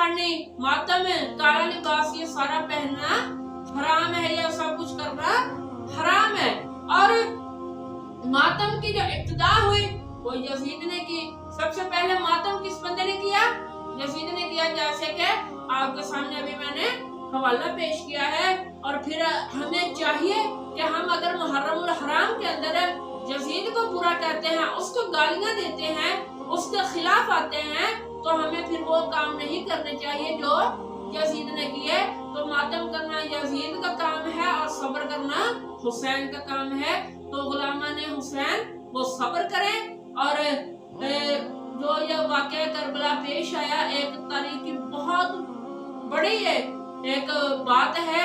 खानी, मातम, काला लिबास, ये सारा पहनना हराम है, या सब कुछ करना हराम है। और मातम की जो इब्तिदा हुई वो यजीद ने की। सबसे पहले मातम किस बंदे ने किया? यजीद ने किया, जैसे कि आपके सामने अभी मैंने हवाला पेश किया है। और फिर हमें चाहिए कि हम अगर मुहर्रमुल हराम के अंदर यजीद को बुरा कहते हैं, उसको गालियां देते हैं, उसके खिलाफ आते हैं, तो हमें फिर वो काम नहीं करने चाहिए जो यजीद ने किए। तो मातम करना यजीद का काम है और सब्र करना हुसैन का काम है। तो गुलामा ने हुसैन वो सब्र करें। और जो यह वाक़या करबला पेश आया, एक तारीख की बहुत बड़ी है एक बात है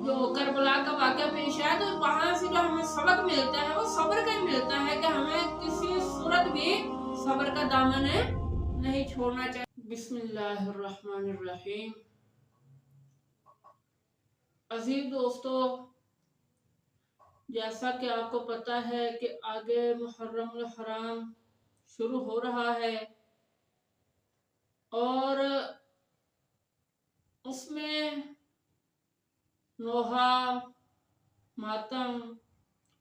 जो करबला का वाक़या पेश आया। तो वहां से जो हमें सबक मिलता है वो सब्र का ही मिलता है कि हमें किसी सूरत भी सब्र का दामन नहीं छोड़ना चाहिए। बिस्मिल्लाहिर्रहमानिर्रहीम। अजीज दोस्तों, जैसा कि आपको पता है कि आगे मुहर्रमुल हराम शुरू हो रहा है और उसमें नोहा, मातम,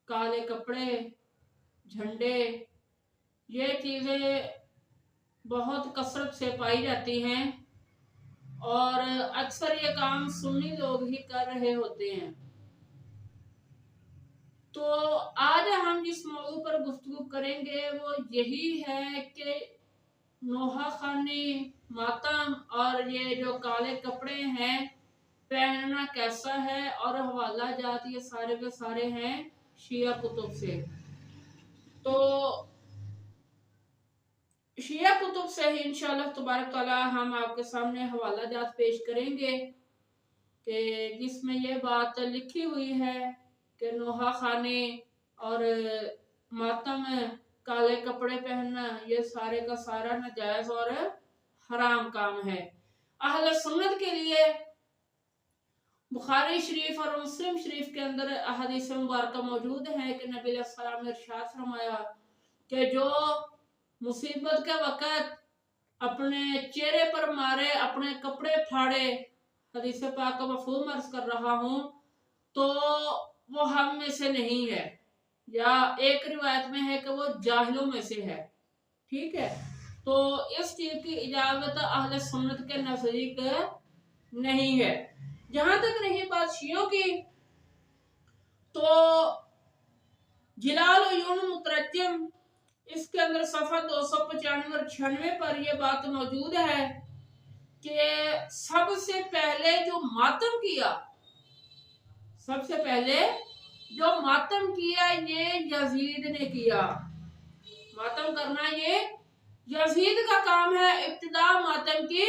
काले कपड़े, झंडे, ये चीज़ें बहुत कसरत से पाई जाती हैं और अक्सर ये काम सुन्नी लोग ही कर रहे होते हैं। तो आज हम जिस मौजू पर गुफ्तगू करेंगे वो यही है कि नोहा खानी, मातम और ये जो काले कपड़े हैं पहनना कैसा है। और हवाला जात ये सारे के सारे हैं शिया कुतुब से। तो शिया कुतुब से ही इंशाअल्लाह तबारक तआला हम आपके सामने हवाला जात पेश करेंगे कि जिसमें ये बात लिखी हुई है कि नोहा खाने और मातम, काले कपड़े पहनना ये सारे का सारा नाजायज और हराम काम है। अहले सुन्नत के लिए बुखारी शरीफ और मुस्लिम शरीफ के अंदर अहदीस मुबारक मौजूद है कि नबी अलैहिस्सलाम ने इरशाद फरमाया कि जो मुसीबत के वक़्त अपने चेहरे पर मारे, अपने कपड़े फाड़े, हदीस पाक का मफहूम अर्ज कर रहा हूँ, तो वो हम में से नहीं है, या एक रिवायत में है कि वो जाहिलों में से है। ठीक है, तो इस चीज की इजाजत अहले सुन्नत के नजदीक नहीं है। जहां तक रही बात शियों की, तो जिलाल उयून मुतरज्जिम इसके अंदर सफा 295 और 96 पर यह बात मौजूद है कि सबसे पहले जो मातम किया, सबसे पहले जो मातम किया ये यजीद ने किया। मातम करना ये यजीद का काम है, इब्तिदा मातम की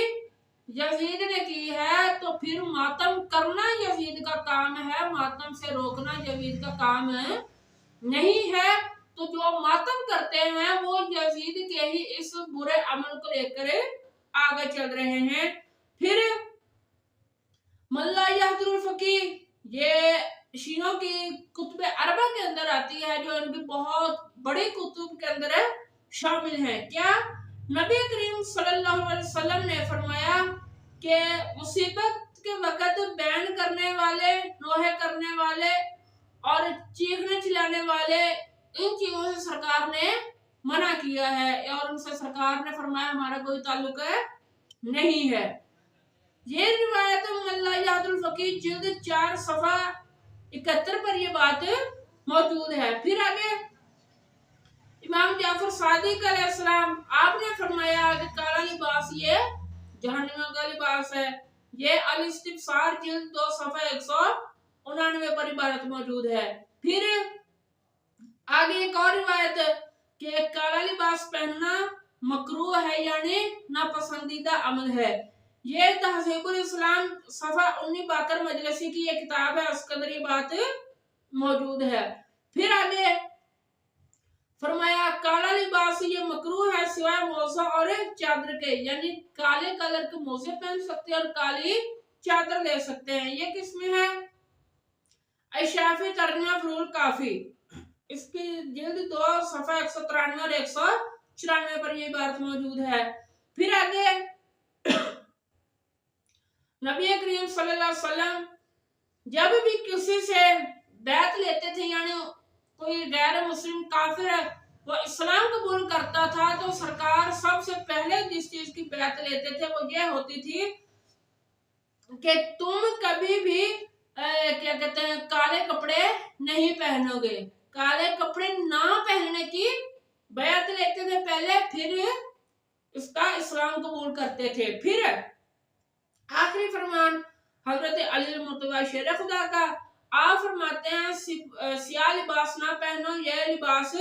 यजीद ने की है, तो फिर मातम करना यजीद का काम है, मातम से रोकना यजीद का काम नहीं है। तो जो मातम करते हैं वो यजीद के ही इस बुरे अमल को लेकर आगे चल रहे हैं। फिर मल्ला यहदुल फकीह, ये शियों की कुतुब अरबा के अंदर आती है, जो इनकी बहुत बड़ी कुतुब के अंदर शामिल है। क्या नबी करीम सल्लल्लाहु अलैहि वसल्लम ने फरमाया कि मुसीबत के वक़्त बैन करने वाले, नोहे करने वाले और चीखने चिल्लाने वाले, इन चीजों से सरकार ने मना किया है और उनसे सरकार ने फरमाया हमारा कोई ताल्लुक नहीं है। ये रिवायत मल्ला यहदुल फकीह जिल्द 4 सफा 71 पर ये बात मौजूद है। फिर आगे इमाम जाफर सादिक अलैहिस्सलाम आपने फरमाया कि काला लिबास ये जहन्नम का लिबास है। ये अल इस्तिबसार जिल्द 2 सफा 199 पर इबारत मौजूद है। फिर आगे एक और रिवायत कि काला लिबास पहनना मकरूह है, यानी नापसंदीदा अमल है। ये तहज़ीबुल इस्लाम सफा 19 बाकर मजलिसी की ये किताब है, उसके अंदर ये बात मौजूद है। फिर आगे फरमाया काला लिबास ये मकरूह है सिवाय मोज़ा और चादर के, यानी काले कलर के मोज़े पहन सकते हैं और काली चादर ले सकते हैं। ये किसमें है? अशाफी तर्जुमा फुरूल काफी, इसकी जिल्द 2 सफा 193 और 194 पर ये बात मौजूद है। फिर आगे नबी करीम सल्लल्लाहु अलैहि वसल्लम जब भी किसी से बैत लेते थे, यानी कोई गैर मुस्लिम काफिर वो इस्लाम कबूल करता था, तो सरकार सबसे पहले जिस चीज की बैत लेते थे वो ये होती थी कि तुम कभी भी क्या कहते हैं, काले कपड़े नहीं पहनोगे। काले कपड़े ना पहनने की बैत लेते थे पहले, फिर इसका इस्लाम कबूल करते थे। फिर आखिरी फरमान हजरत अली मुर्तजा शेर खुदा का, आप फरमाते हैं सियाह लिबास ना पहनो, यह लिबास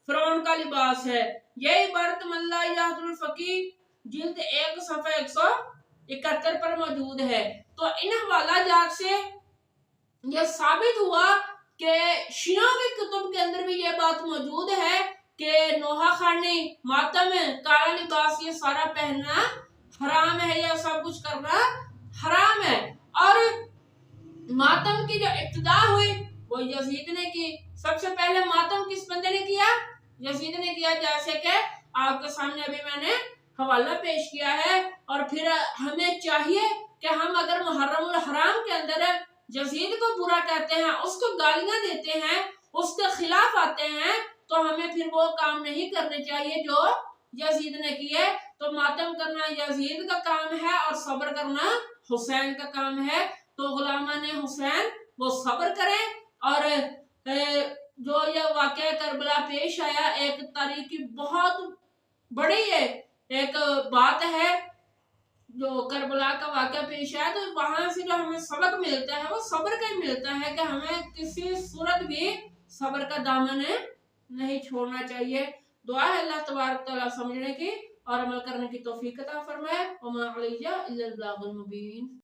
फिरौन का लिबास है। यह इबारत मल्ला याहुल फकी जिल्द 1 सफ़ा 171 पर मौजूद है। तो इन हवाला जात से यह साबित हुआ कि शियों के कुतुब के अंदर भी यह बात मौजूद है कि नोहा खानी, मातम, काला लिबास ये सारा पहनना हराम है, या सब कुछ करना हराम है। और मातम की जो इब्तिदा हुई वो यजीद ने की। सबसे पहले मातम किस बंदे ने किया? यजीद ने किया, जैसे कि आपके सामने अभी मैंने हवाला पेश किया है। और फिर हमें चाहिए कि हम अगर मुहर्रमुल हराम के अंदर यजीद को बुरा कहते हैं, उसको गालियां देते हैं, उसके खिलाफ आते हैं, तो हमें फिर वो काम नहीं करने चाहिए जो यजीद ने किए। तो मातम करना यजीद का काम है और सब्र करना हुसैन का काम है। तो गुलामान हुसैन वो सब्र करें। और जो यह वाकया करबला पेश आया, एक तारीख की बहुत बड़ी है एक बात है जो करबला का वाकया पेश आया, तो वहां से जो हमें सबक मिलता है वो सब्र का ही मिलता है कि हमें किसी सूरत भी सब्र का दामन नहीं छोड़ना चाहिए। दुआ है अल्लाह तबारक तआला समझने की और अमल करने की तौफीक अता फरमाए। वमा अलैया इल्लल बलागुल मुबीन।